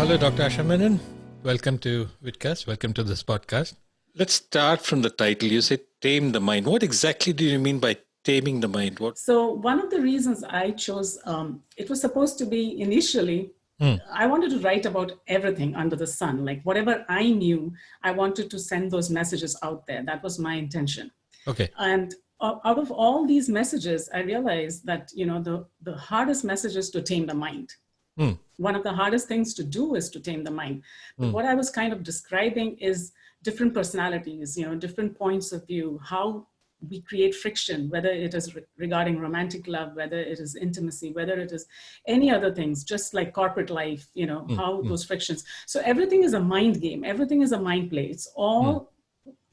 Hello, Dr. Asha Menon. Welcome to Vidcast. Welcome to this podcast. Let's start from the title. You say tame the mind. What exactly do you mean by taming the mind? So one of the reasons I chose, it was supposed to be initially, I wanted to write about everything under the sun. Like whatever I knew, I wanted to send those messages out there. That was my intention. Okay. And out of all these messages, I realized that, the hardest message is to tame the mind. One of the hardest things to do is to tame the mind. But what I was kind of describing is different personalities, different points of view, how we create friction, whether it is regarding romantic love, whether it is intimacy, whether it is any other things, just like corporate life, how those frictions. So everything is a mind game. Everything is a mind play. It's all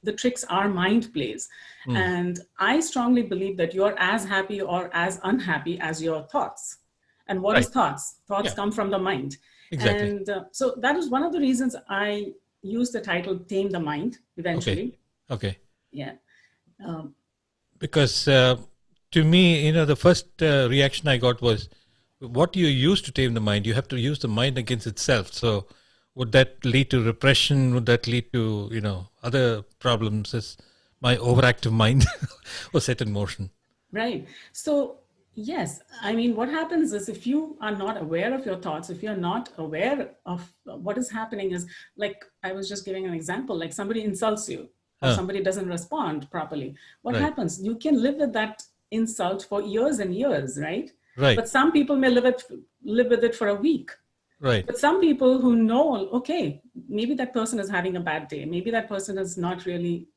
the tricks are mind plays. And I strongly believe that you're as happy or as unhappy as your thoughts. And what is thoughts? Thoughts come from the mind. Exactly. And so that is one of the reasons I used the title Tame the Mind eventually. Okay. Yeah. Because to me, the first reaction I got was, what you use to tame the mind, you have to use the mind against itself. So would that lead to repression? Would that lead to, other problems as my overactive mind was set in motion? Right. So yes, I mean, what happens is if you are not aware of your thoughts, if you're not aware of what is happening is, like I was just giving an example, like somebody insults you or somebody doesn't respond properly. What happens? You can live with that insult for years and years, right? Right. But some people may live with it for a week. Right. But some people who know, okay, maybe that person is having a bad day. Maybe that person is not really,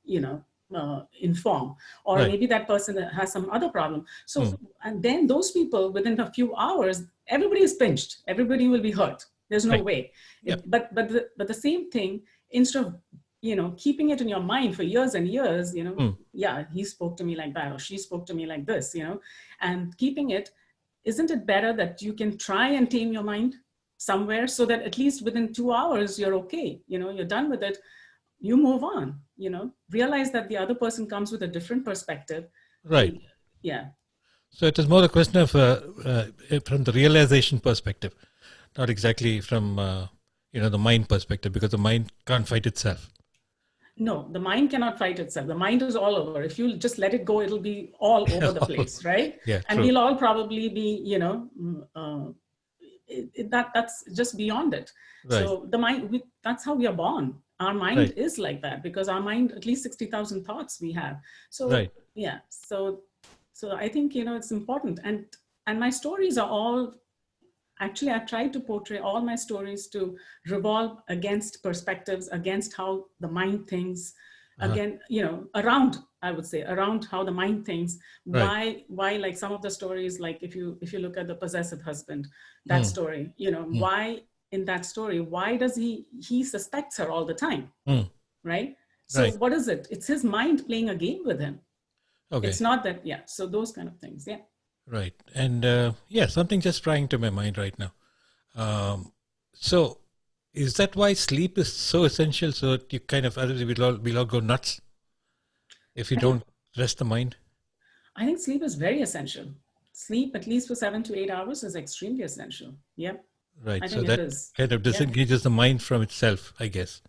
informed, or maybe that person has some other problem. So, and then those people within a few hours, everybody is pinched. Everybody will be hurt. There's no way. But the same thing, instead of, keeping it in your mind for years and years, yeah, he spoke to me like that, or she spoke to me like this, and keeping it, isn't it better that you can try and tame your mind somewhere so that at least within 2 hours, you're okay, you're done with it, you move on, realize that the other person comes with a different perspective. Right. Yeah. So it is more a question of from the realization perspective, not exactly from, the mind perspective, because the mind can't fight itself. No, the mind cannot fight itself. The mind is all over. If you just let it go, it'll be all over the place, right? Yeah, and true. we'll all probably be, that's just beyond it. Right. So the mind, that's how we are born. Our mind is like that because our mind, at least 60,000 thoughts we have. So yeah, so I think, it's important. And my stories are all, actually, I've tried to portray all my stories to revolve against perspectives, against how the mind thinks, again, around, I would say, around how the mind thinks. Why, like some of the stories, like if you look at the possessive husband, that story, why in that story, why does he suspects her all the time, right? So what is it? It's his mind playing a game with him. Okay. It's not that, so those kind of things, Right. And something just sprang to my mind right now. So is that why sleep is so essential? So that you kind of, otherwise we'll all go nuts if you don't rest the mind? I think sleep is very essential. Sleep, at least for 7 to 8 hours, is extremely essential. Yeah. Right. I So think that it is. kind of disengages the mind from itself, I guess.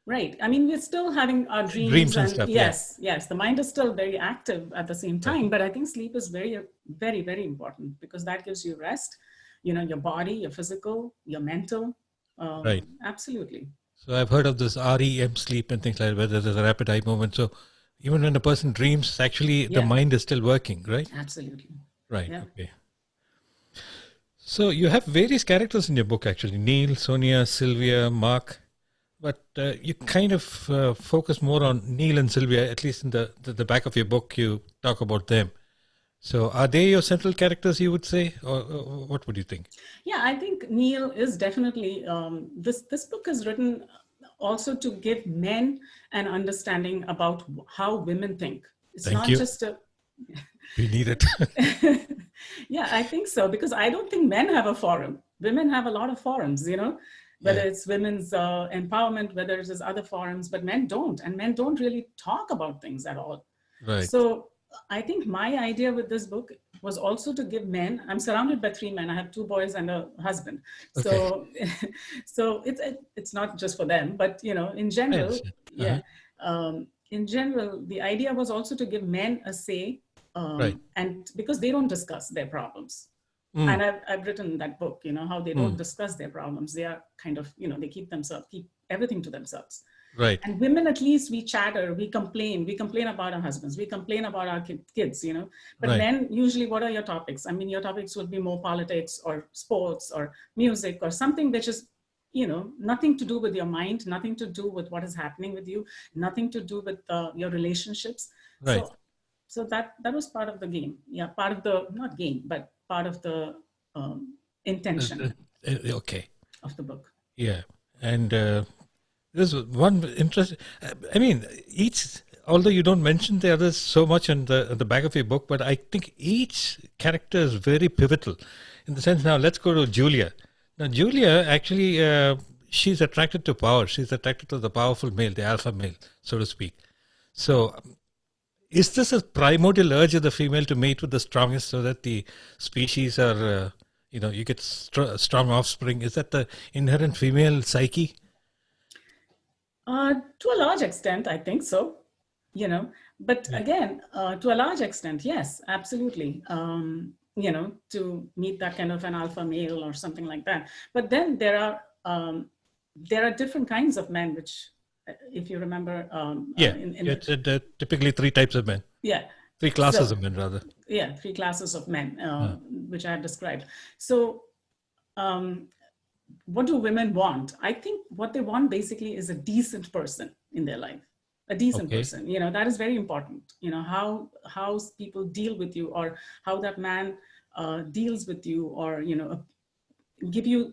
Right. I mean, we're still having our dreams and stuff. Yes. The mind is still very active at the same time, but I think sleep is very, very, very important because that gives you rest, your body, your physical, your mental. Right. Absolutely. So I've heard of this REM sleep and things like that, whether there's a rapid eye movement. So even when a person dreams, actually the mind is still working, right? Absolutely. Right. Yeah. Okay. So you have various characters in your book, actually. Neil, Sonia, Sylvia, Mark. But you kind of focus more on Neil and Sylvia, at least in the back of your book, you talk about them. So are they your central characters, you would say? Or what would you think? Yeah, I think Neil is definitely, this book is written also to give men an understanding about how women think. It's Thank not you. just a... We need it. Yeah, I think so, because I don't think men have a forum. Women have a lot of forums, whether it's women's empowerment, whether it is other forums, but men don't. And men don't really talk about things at all. Right. So I think my idea with this book was also to give men. I'm surrounded by 3 men. I have 2 boys and a husband. Okay. So, so it's not just for them, but in general, yeah. In general, the idea was also to give men a say, and because they don't discuss their problems. And I've written that book, how they don't discuss their problems. They are kind of, they keep everything to themselves. Right. And women, at least we chatter, we complain about our husbands, we complain about our kids, But men, usually, what are your topics? I mean, your topics would be more politics or sports or music or something which is, nothing to do with your mind, nothing to do with what is happening with you, nothing to do with your relationships. Right. So that was part of the game. Yeah, part of the, not game, but part of the intention of the book. Yeah. And there's one interesting, I mean, although you don't mention the others so much in the back of your book, but I think each character is very pivotal in the sense. Now let's go to Julia. Now Julia, actually, she's attracted to power. She's attracted to the powerful male, the alpha male, so to speak. So is this a primordial urge of the female to mate with the strongest so that the species are, you get strong offspring? Is that the inherent female psyche? To a large extent, I think so, but again, to a large extent, yes, absolutely. To meet that kind of an alpha male or something like that. But then there are different kinds of men, which, if you remember, typically 3 types of men. Yeah. 3 classes of men, rather. Yeah, 3 classes of men, which I have described. So, what do women want? I think what they want basically is a decent person in their life, a decent person. That is very important. How people deal with you, or how that man deals with you, or give you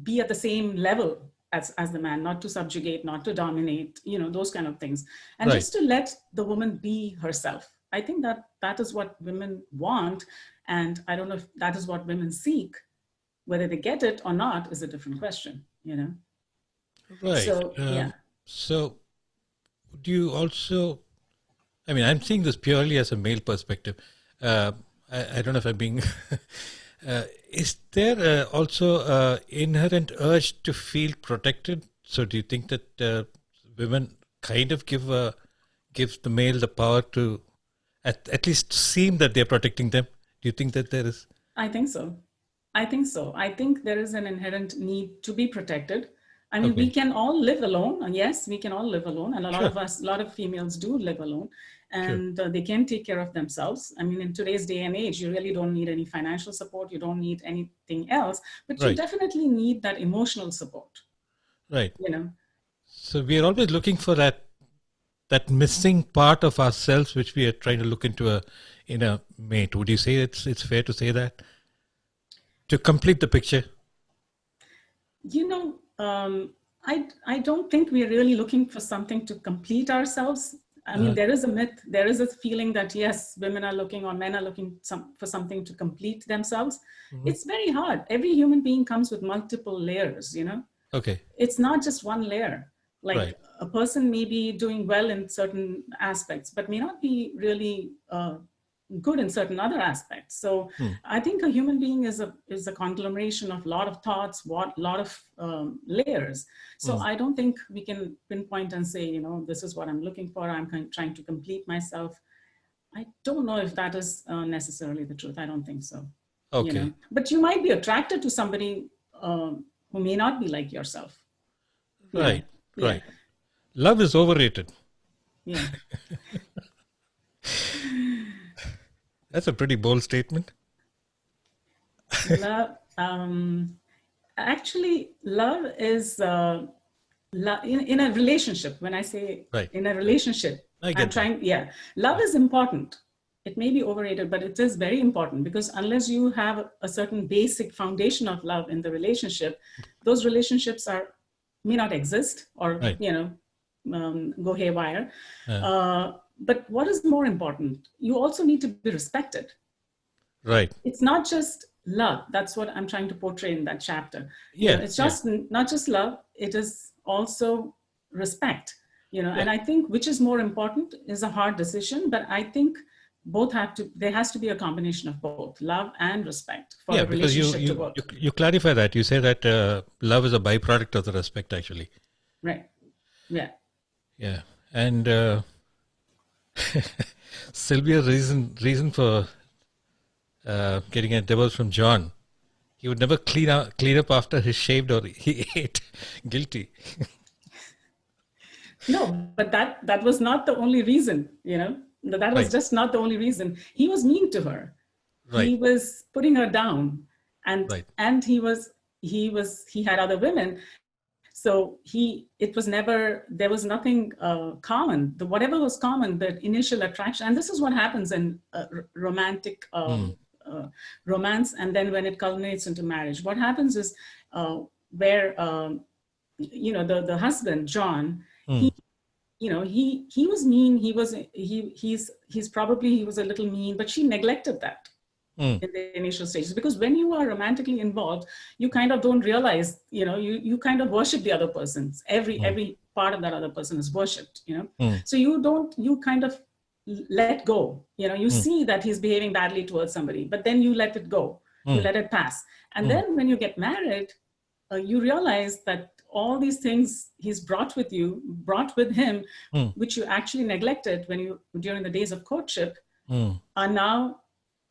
be at the same level as the man, not to subjugate, not to dominate, those kind of things, and just to let the woman be herself. I think that is what women want, and I don't know if that is what women seek. Whether they get it or not is a different question, Right. So, yeah. So, do you also, I mean, I'm seeing this purely as a male perspective. I don't know if I'm being, is there also inherent urge to feel protected? So do you think that women kind of give the male the power to at least seem that they're protecting them? Do you think that there is? I think so. I think there is an inherent need to be protected. I mean, we can all live alone. And yes, we can all live alone. And a lot of females do live alone, and they can take care of themselves. I mean, in today's day and age, you really don't need any financial support. You don't need anything else, but you definitely need that emotional support. Right. So we are always looking for that missing part of ourselves, which we are trying to look into in a mate. Would you say it's fair to say that? To complete the picture? I don't think we're really looking for something to complete ourselves. I mean, there is a myth, there is a feeling that yes, women are looking or men are looking for something to complete themselves. Mm-hmm. It's very hard. Every human being comes with multiple layers, Okay. It's not just one layer. Like a person may be doing well in certain aspects, but may not be really good in certain other aspects. So I think a human being is a conglomeration of a lot of thoughts, lot of layers. So I don't think we can pinpoint and say, this is what I'm looking for. I'm trying to complete myself. I don't know if that is necessarily the truth. I don't think so. Okay. But you might be attracted to somebody who may not be like yourself. Right. Right. Love is overrated. Yeah. That's a pretty bold statement. Love, actually, love is in a relationship. When I say in a relationship, love is important. It may be overrated, but it is very important, because unless you have a certain basic foundation of love in the relationship, those relationships may not exist or go haywire. But what is more important? You also need to be respected. Right. It's not just love. That's what I'm trying to portray in that chapter. Yeah. It's just not just love. It is also respect. And I think which is more important is a hard decision. But I think there has to be a combination of both love and respect for a relationship to work. You clarify that. You say that love is a byproduct of the respect, actually. Right. Yeah. Yeah. And Sylvia's reason for getting a divorce from John, he would never clean up after he shaved or he ate. Guilty. No, but that was not the only reason, that was just not the only reason. He was mean to her. Right. He was putting her down, and he had other women. So there was nothing common. Whatever was common, the initial attraction, and this is what happens in romantic romance, and then when it culminates into marriage, what happens is where the husband John, he was mean. He was a little mean, but she neglected that in the initial stages, because when you are romantically involved, you kind of don't realize, you kind of worship the other person. Every part of that other person is worshipped, So you kind of let go, you see that he's behaving badly towards somebody, but then you let it go, you let it pass. And then when you get married, you realize that all these things he's brought with him, which you actually neglected during the days of courtship, are now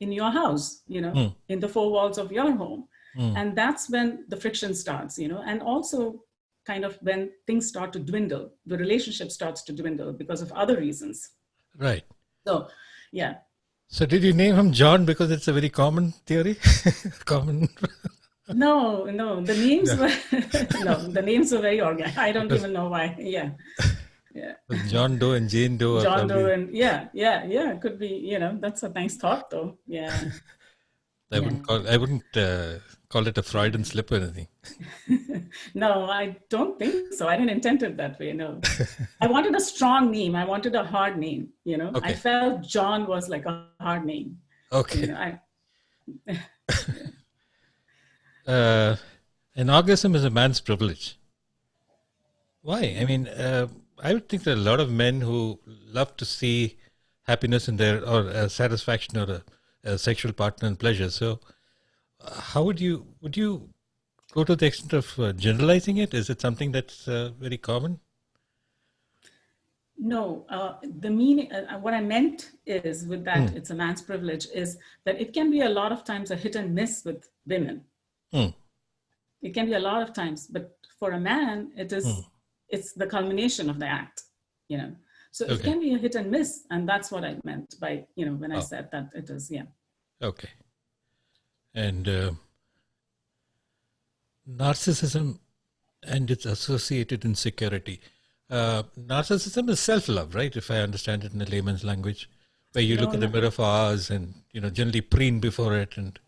in your house, in the four walls of your home. And that's when the friction starts, and also kind of when things start to dwindle, the relationship starts to dwindle because of other reasons. Right. So, yeah. So did you name him John because it's a very common theory? Common. No, the names were the names were very organic. I don't even know why. Yeah. John Doe and Jane Doe. John Doe and yeah. Could be, that's a nice thought though. Yeah. I wouldn't call it a Freudian slip or anything. No, I don't think so. I didn't intend it that way. No, I wanted a strong name. I wanted a hard name. Okay. I felt John was like a hard name. Okay. An orgasm is a man's privilege. Why? I mean, I would think that a lot of men who love to see happiness in their or satisfaction or a sexual partner and pleasure. So, how would you go to the extent of generalizing it? Is it something that's very common? No, the meaning, what I meant is with that, it's a man's privilege, is that it can be a lot of times a hit and miss with women. It can be a lot of times, but for a man, it's the culmination of the act, So it can be a hit and miss, and that's what I meant by, when I said that it is, yeah. Okay. And narcissism and its associated insecurity. Narcissism is self-love, right? If I understand it in a layman's language, where you look in the mirror for hours and, generally preen before it. And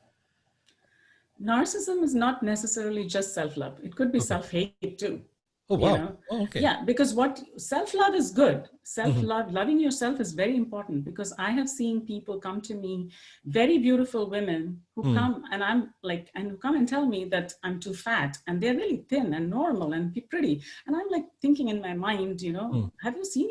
narcissism is not necessarily just self-love. It could be self-hate too. Oh, wow. Okay. Yeah, because self-love is good. Self-love, loving yourself is very important, because I have seen people come to me, very beautiful women who come and who come and tell me that I'm too fat, and they're really thin and normal and pretty. And I'm like thinking in my mind, have you seen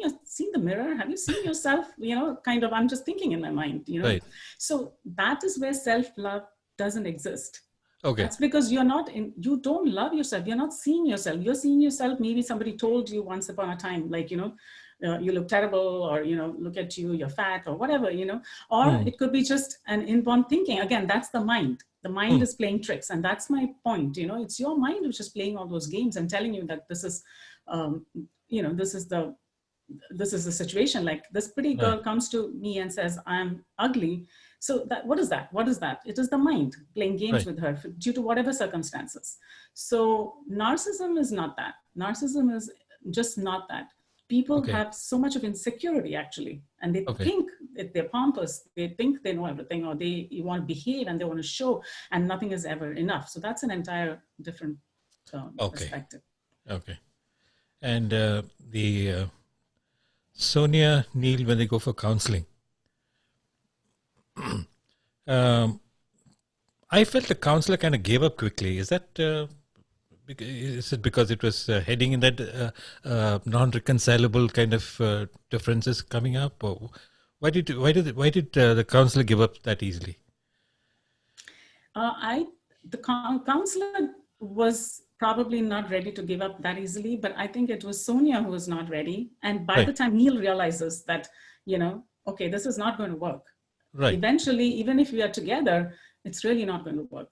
the mirror? Have you seen yourself? I'm just thinking in my mind, Right. So that is where self-love doesn't exist. Okay. That's because you don't love yourself. You're not seeing yourself. You're seeing yourself. Maybe somebody told you once upon a time, like, you look terrible, or, look at you, you're fat, or whatever, or it could be just an inborn thinking. Again, that's the mind. The mind is playing tricks. And that's my point. It's your mind which is playing all those games and telling you that this is, this is the situation. Like, this pretty girl comes to me and says, I'm ugly. So what is that? What is that? It is the mind playing games with her due to whatever circumstances. So narcissism is not that. Narcissism is just not that. People have so much of insecurity, actually, and they think that they're pompous. They think they know everything, or they want to behave and they want to show, and nothing is ever enough. So that's an entire different perspective. Okay. And the Sonia, Neil, when they go for counseling, I felt the counselor kind of gave up quickly. Is that is it because it was heading in that non-reconcilable kind of differences coming up, or Why did the counselor give up that easily? The counselor was probably not ready to give up that easily, but I think it was Sonia who was not ready. And by the time Neil realizes that, okay, this is not going to work. Eventually, even if we are together, it's really not going to work.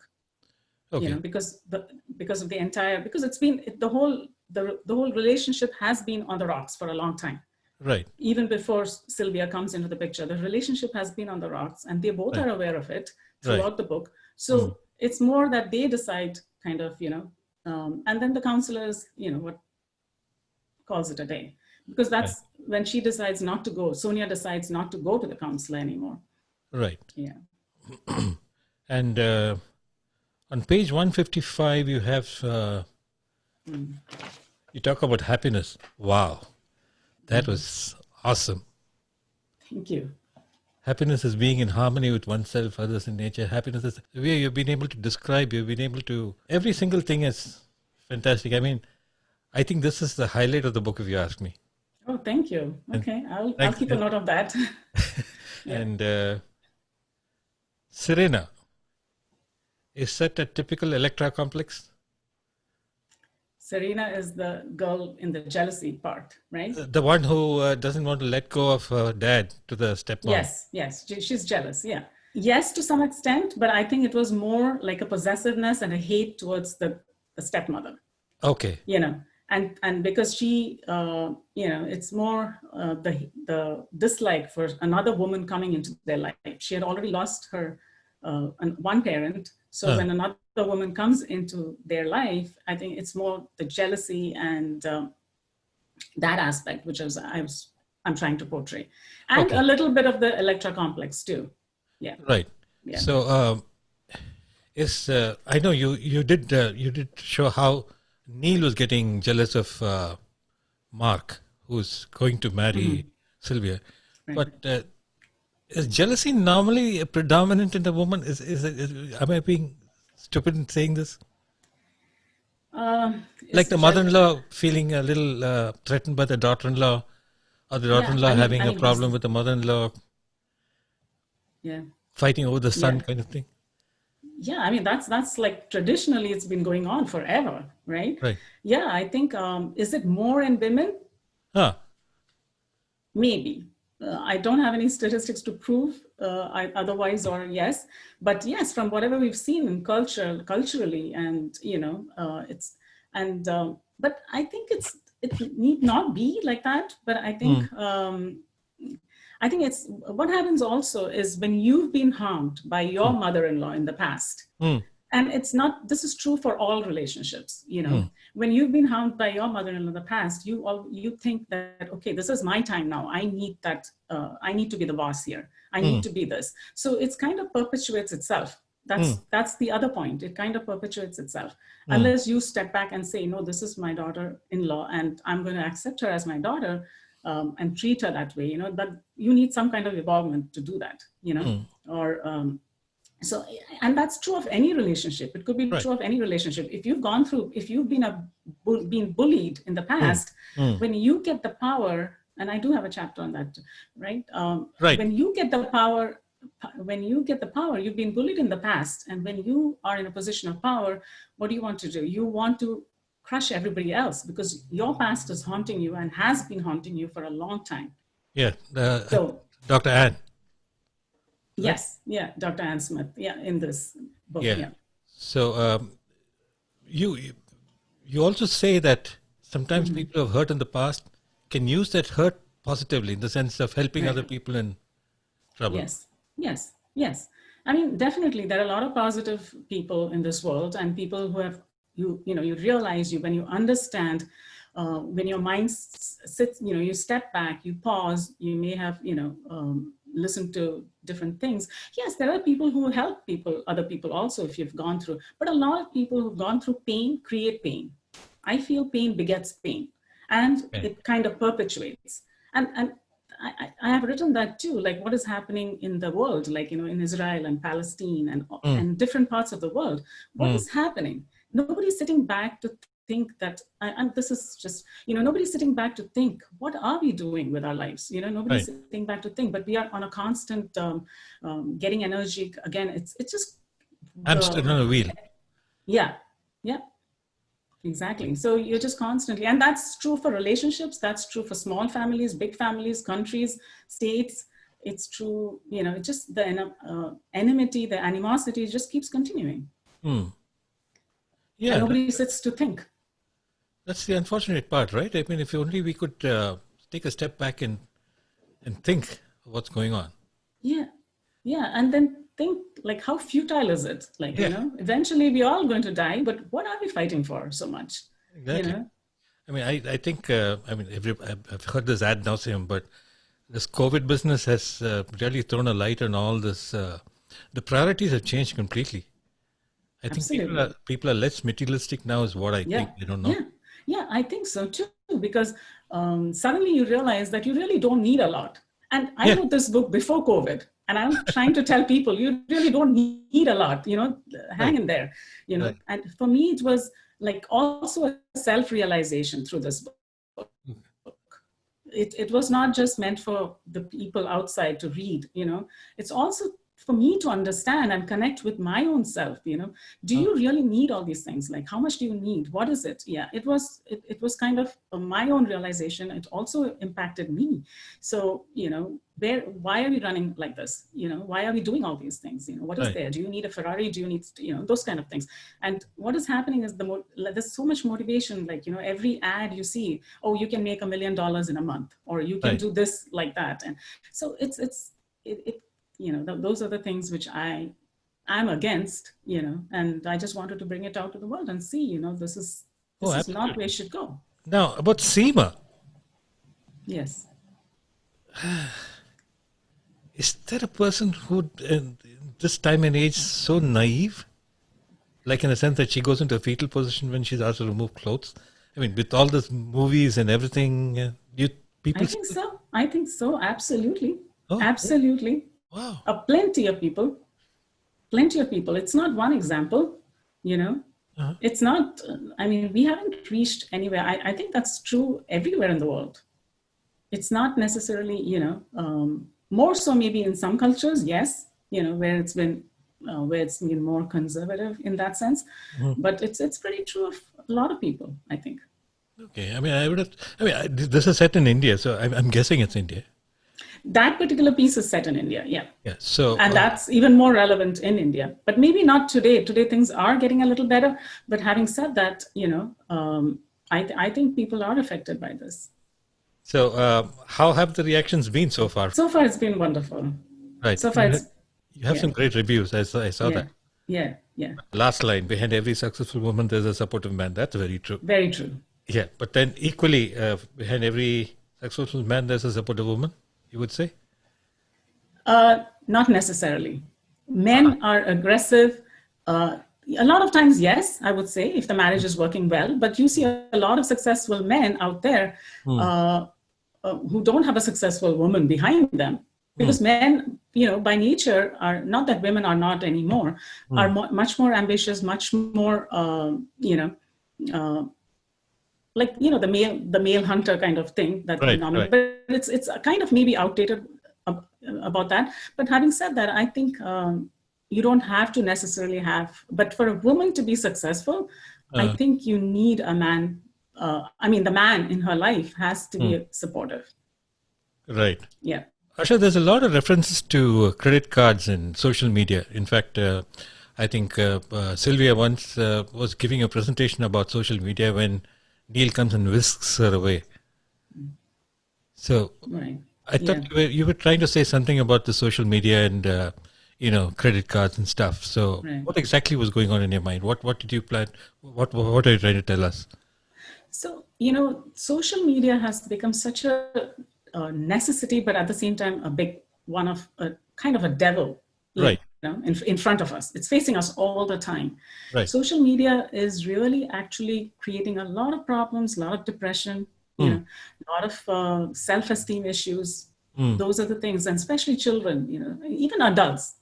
Okay. Because it's been the whole relationship has been on the rocks for a long time. Right. Even before Sylvia comes into the picture, the relationship has been on the rocks, and they both are aware of it throughout the book. So it's more that they decide kind of, and then the counselors, what calls it a day, because that's when she decides not to go. Sonia decides not to go to the counselor anymore. Right. Yeah. And on page 155, you have, you talk about happiness. Wow. That was awesome. Thank you. Happiness is being in harmony with oneself, others, and nature. Happiness is the way you've been able to describe, you've been able to, every single thing is fantastic. I mean, I think this is the highlight of the book, if you ask me. Oh, thank you. Okay, I'll keep a note of that. And Serena, is that a typical Electra complex? Serena is the girl in the jealousy part, right? The one who doesn't want to let go of her dad to the stepmom. Yes. She's jealous, yeah. Yes, to some extent, but I think it was more like a possessiveness and a hate towards the stepmother. Okay. And because she, it's more the dislike for another woman coming into their life. She had already lost her one parent. So when another woman comes into their life, I think it's more the jealousy and that aspect, which I'm trying to portray. And a little bit of the Electra complex too. Yeah. Right. Yeah. So I know you did show how Neil was getting jealous of Mark, who's going to marry Sylvia. Right. But is jealousy normally predominant in the woman? Am I being stupid in saying this? Like the mother-in-law feeling a little threatened by the daughter-in-law, or the daughter-in-law having a problem with the mother-in-law, fighting over the son kind of thing. Yeah, I mean, that's like traditionally it's been going on forever, right? Right. Yeah, I think, is it more in women? Maybe. I don't have any statistics to prove otherwise or yes, but yes, from whatever we've seen in culturally, and but I think it need not be like that. But I think it's what happens also is when you've been harmed by your mother-in-law in the past. And this is true for all relationships, when you've been harmed by your mother-in-law in the past, you think that, okay, this is my time now. I need that. I need to be the boss here. I need to be this. So it's kind of perpetuates itself. That's the other point. It kind of perpetuates itself unless you step back and say, no, this is my daughter-in-law and I'm going to accept her as my daughter and treat her that way, but you need some kind of involvement to do that, or, so, and that's true of any relationship. It could be true of any relationship. If you've been bullied in the past, when you get the power, and I do have a chapter on that, right? When you get the power, you've been bullied in the past. And when you are in a position of power, what do you want to do? You want to crush everybody else because your past is haunting you and has been haunting you for a long time. Yeah. So, Dr. Ann. Yes, yeah, Dr. Ann Smith, in this book. Yeah. So you also say that sometimes people who have hurt in the past can use that hurt positively in the sense of helping other people in trouble. Yes. I mean, definitely, there are a lot of positive people in this world, and people who have you realize when you understand. When your mind sits, you step back, you pause, you may have, listen to different things. Yes, there are people who help other people also if you've gone through, but a lot of people who've gone through pain create pain. I feel pain begets pain, and it kind of perpetuates. And I have written that too, like what is happening in the world, like, in Israel and Palestine and different parts of the world. What is happening? Nobody's sitting back to think that, and this is just, nobody's sitting back to think, what are we doing with our lives? Nobody's sitting back to think, but we are on a constant getting energy. Again, it's just hamster on a wheel. Yeah. Exactly. So you're just constantly, and that's true for relationships. That's true for small families, big families, countries, states. It's true, it just the enmity, the animosity just keeps continuing. Yeah. And nobody sits to think. That's the unfortunate part, right? I mean, if only we could take a step back and think what's going on. Yeah. And then think, like, how futile is it? Like, eventually we're all going to die, but what are we fighting for so much? Exactly. I mean, I think, I've heard this ad nauseum, but this COVID business has really thrown a light on all this. The priorities have changed completely. I Absolutely. think people are less materialistic now is what I think. I don't know. Yeah, I think so too, because suddenly you realize that you really don't need a lot. And I wrote this book before COVID, and I'm trying to tell people, you really don't need a lot, hang in there, And for me, it was like also a self-realization through this book. It was not just meant for the people outside to read, it's also for me to understand and connect with my own self. Do you really need all these things? Like, how much do you need? What is it? Yeah, it was kind of my own realization. It also impacted me. So, why are we running like this? Why are we doing all these things? What is there? Do you need a Ferrari? Do you need, those kind of things? And what is happening is there's so much motivation. Like, every ad you see, oh, you can make $1 million in a month, or you can do this, like that. And so it those are the things which I'm against, and I just wanted to bring it out to the world and see, this is not where it should go. Now, about Sema. Yes. Is there a person who, this time and age, so naive? Like, in a sense that she goes into a fetal position when she's asked to remove clothes? I mean, with all these movies and everything, I think so. Absolutely. Oh, absolutely. Wow. Plenty of people. It's not one example, It's not, we haven't reached anywhere. I think that's true everywhere in the world. It's not necessarily, more so maybe in some cultures, yes, where it's been more conservative in that sense. But it's pretty true of a lot of people, I think. Okay. This is set in India, so I'm guessing it's India. That particular piece is set in India, yeah. So, and that's even more relevant in India, but maybe not today. Today things are getting a little better. But having said that, I think people are affected by this. So, how have the reactions been so far? So far, it's been wonderful. Right. So far, you have some great reviews. I saw that. Yeah. Last line: behind every successful woman, there's a supportive man. That's very true. Very true. Yeah, but then equally, behind every successful man, there's a supportive woman. You would say? Not necessarily. Men are aggressive. A lot of times, yes, I would say, if the marriage is working well. But you see a lot of successful men out there who don't have a successful woman behind them. Because men, by nature, are not that women are not anymore, are much more ambitious, much more, the male hunter kind of thing. That phenomenon. But it's kind of maybe outdated about that. But having said that, I think you don't have to necessarily have. But for a woman to be successful, I think you need a man. The man in her life has to be supportive. Right. Yeah. Asha, there's a lot of references to credit cards and social media. In fact, I think Sylvia once was giving a presentation about social media when Neil comes and whisks her away. So I thought you were trying to say something about the social media and credit cards and stuff. So what exactly was going on in your mind? What did you plan? What are you trying to tell us? So social media has become such a necessity, but at the same time a big one of kind of a devil. Right. In front of us. It's facing us all the time. Right. Social media is really actually creating a lot of problems, a lot of depression, a lot of self-esteem issues. Those are the things, and especially children, even adults.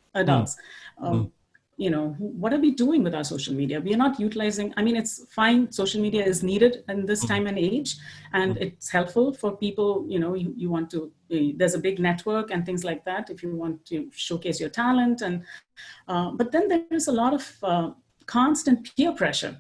what are we doing with our social media? We are not utilizing, I mean, it's fine. Social media is needed in this time and age, and it's helpful for people, you want to, there's a big network and things like that, if you want to showcase your talent. And, but then there is a lot of constant peer pressure.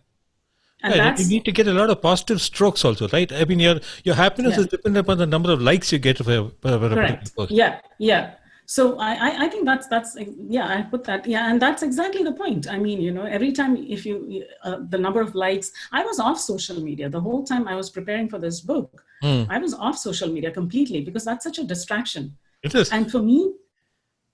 And right, you need to get a lot of positive strokes also, right? I mean, your happiness is dependent upon the number of likes you get for a particular post. Yeah. So I think that's I put that, and that's exactly the point. I mean, every time if you the number of likes, I was off social media the whole time I was preparing for this book. I was off social media completely because that's such a distraction. It is, and for me,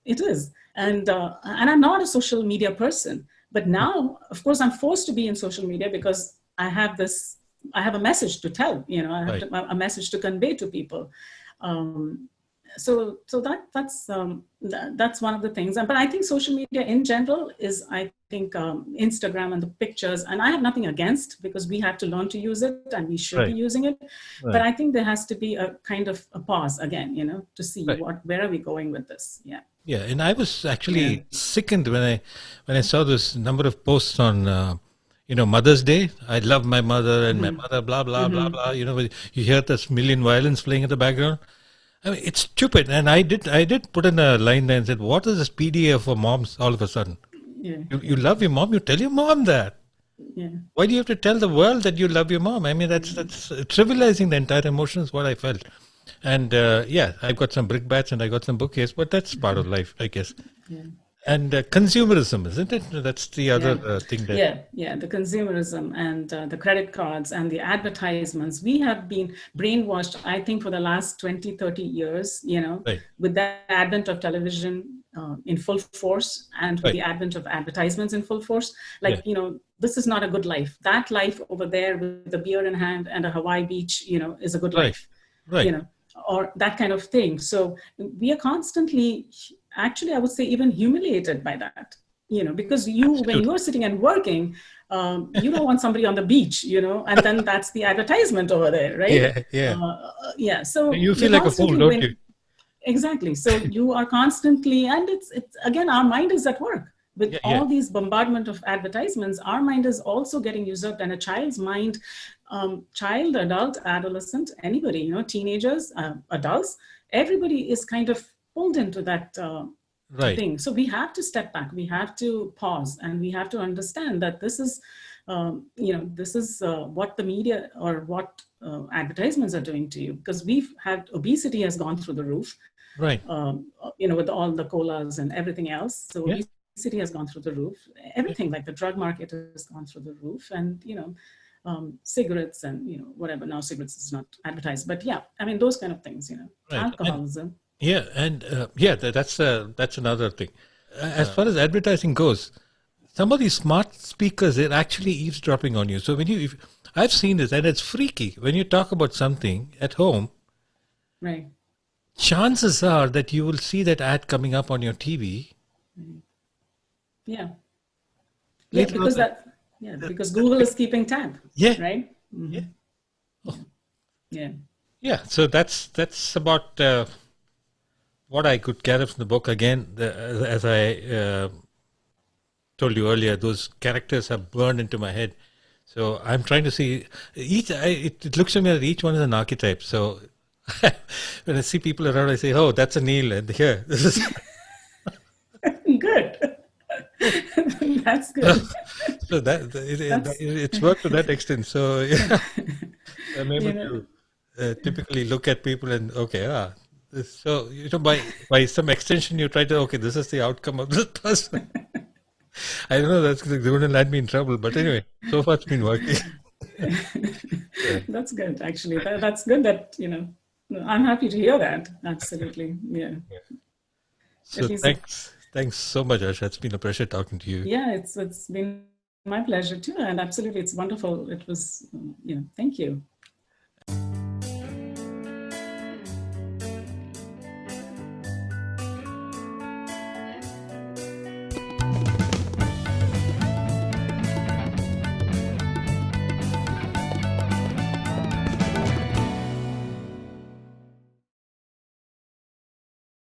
it is, and I'm not a social media person. But now, of course, I'm forced to be in social media because I have a message to tell. I have a message to convey to people. So that's one of the things. But I think social media in general is, I think, Instagram and the pictures, and I have nothing against, because we have to learn to use it and we should be using it. But I think there has to be a kind of a pause again, to see where are we going with this. Yeah, and I was actually sickened when I saw this number of posts on Mother's Day. I love my mother and my mother, blah blah blah blah. You hear this million violins playing in the background. I mean, it's stupid. And I did put in a line there and said, what is this PDA for moms all of a sudden? You love your mom, you tell your mom that. Why do you have to tell the world that you love your mom? I mean, that's trivializing the entire emotion is what I felt. And I've got some brickbats and I got some bouquets, but that's part of life, I guess. And consumerism, isn't it? That's the other thing. The consumerism and the credit cards and the advertisements. We have been brainwashed, I think, for the last 20, 30 years, with the advent of television in full force, and with the advent of advertisements in full force. This is not a good life. That life over there with the beer in hand and a Hawaii beach, is a good life. Or that kind of thing. So we are constantly, actually, I would say, even humiliated by that, because when you're sitting and working, you don't want somebody on the beach, and then that's the advertisement over there, right? So you feel like a fool, don't you? Exactly. So you are constantly, and it's again, our mind is at work. With all these bombardment of advertisements, our mind is also getting usurped, and a child's mind, child, adult, adolescent, anybody, teenagers, adults, everybody is kind of pulled into that thing. So we have to step back, we have to pause, and we have to understand that this is, this is what the media or what advertisements are doing to you, because we've had obesity has gone through the roof, with all the colas and everything else. So obesity has gone through the roof. Everything, like the drug market has gone through the roof, and cigarettes and whatever. Now cigarettes is not advertised, but I mean those kind of things. Alcoholism. That's another thing. As far as advertising goes, some of these smart speakers, they're actually eavesdropping on you. So I've seen this, and it's freaky when you talk about something at home. Right. Chances are that you will see that ad coming up on your TV. Because because Google is keeping tab. Right. So that's about what I could gather from the book. Again, as I told you earlier, those characters have burned into my head. So I'm trying to see it looks to me that each one is an archetype. So when I see people around, I say, "Oh, that's a Neil," and here this is good. That's good. So it's worked to that extent. So I'm able to typically look at people and so by some extension you try to this is the outcome of this person. I don't know, that's going to land me in trouble, but anyway, so far it's been working. That's good, actually. That's good that I'm happy to hear that. Absolutely, So thanks so much, Asha. It's been a pleasure talking to you. It's been my pleasure too, and absolutely, it's wonderful. It was, thank you.